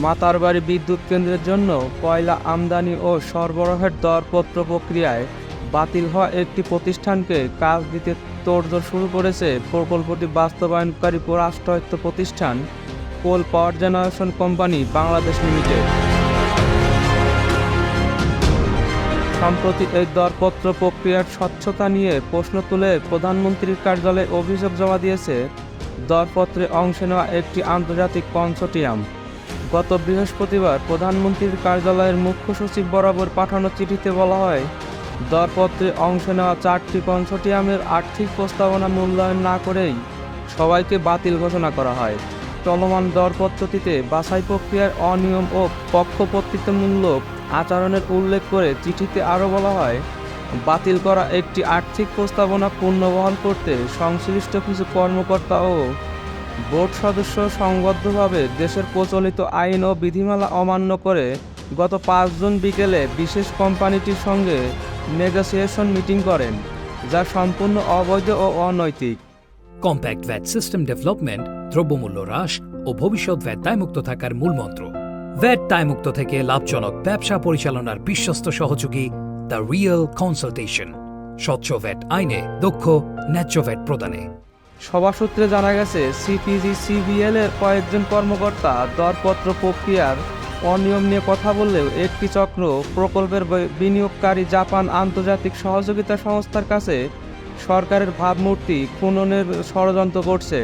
মাতারবাড়ি বিদ্যুৎ কেন্দ্রের জন্য কয়লা আমদানি ও সরবরাহের দরপত্র প্রক্রিয়ায় বাতিল হওয়া একটি প্রতিষ্ঠানকে কাজ দিতে তোড়জোড় শুরু করেছে প্রকল্পটি বাস্তবায়নকারী রাষ্ট্রায়ত্ত প্রতিষ্ঠান coal power generation company Bangladesh limited. সম্প্রতি এই দরপত্র প্রক্রিয়ার স্বচ্ছতা নিয়ে প্রশ্ন তুলে প্রধানমন্ত্রীর কার্যালয়ে অভিযোগ জমা দিয়েছে দরপত্রে অংশ নেওয়া একটি আন্তর্জাতিক কনসোর্টিয়াম। গত বৃহস্পতিবার প্রধানমন্ত্রীর কার্যালয়ের মুখ্য সচিব বরাবর পাঠানো চিঠিতে বলা হয়, দরপত্রে অংশ নেওয়া 4টি কনসোর্টিয়ামের আর্থিক প্রস্তাবনা মূল্যায়ন না করেই সবাইকে বাতিল ঘোষণা করা হয়। চলমান দরপত্রটিতে বাছাই প্রক্রিয়ার অনিয়ম ও পক্ষপাতিত্বমূলক আচরণের উল্লেখ করে চিঠিতে আরও বলা হয়, বাতিল করা একটি আর্থিক প্রস্তাবনা পুনর্বহাল করতে সংশ্লিষ্ট কিছু কর্মকর্তা ও বোর্ড সদস্য সংবদ্ধভাবে দেশের প্রচলিত আইন ও বিধিমালা অমান্য করে গত 5 জুন বিকেলে বিশেষ কোম্পানিটির সঙ্গে নেগোসিয়েশন মিটিং করেন, যা সম্পূর্ণ অবৈধ ও অনৈতিক। কম্প্যাক্ট ভ্যাট সিস্টেম ডেভেলপমেন্ট, দ্রব্যমূল্য হ্রাস ও ভবিষ্যৎ ভ্যাট দায়মুক্ত থাকার মূলমন্ত্র। ভ্যাট দায়মুক্ত থেকে লাভজনক ব্যবসা পরিচালনার বিশ্বস্ত সহযোগী দ্য রিয়েল কনসালটেশন। স্বচ্ছ ভ্যাট আইনে দক্ষ ন্যায্য ভ্যাট প্রদানে। সভা সূত্রে জানা গেছে, সিপিজি-সিভিএল এর কয়েকজন কর্মকর্তা দরপত্র প্রক্রিয়ার অনিয়ম নিয়ে কথা বললেও একটি চক্র প্রকল্পের বিনিয়োগকারী জাপান আন্তর্জাতিক সহযোগিতা সংস্থার কাছে সরকারের ভাবমূর্তি খননের ষড়যন্ত্র করছে।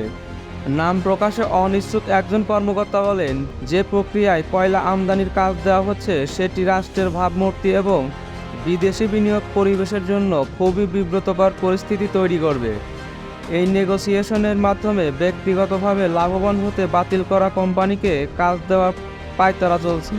নাম প্রকাশে অনিচ্ছুক একজন কর্মকর্তা বলেন, যে প্রক্রিয়ায় কয়লা আমদানির কাজ দেওয়া হচ্ছে সেটি রাষ্ট্রের ভাবমূর্তি এবং বিদেশি বিনিয়োগ পরিবেশের জন্য খুবই বিব্রতকর পরিস্থিতি তৈরি করবে। এই নেগোসিয়েশনের মাধ্যমে ব্যক্তিগতভাবে লাভবান হতে বাতিল করা কোম্পানিকে কাজ দেওয়ার পায়তারা চলছে।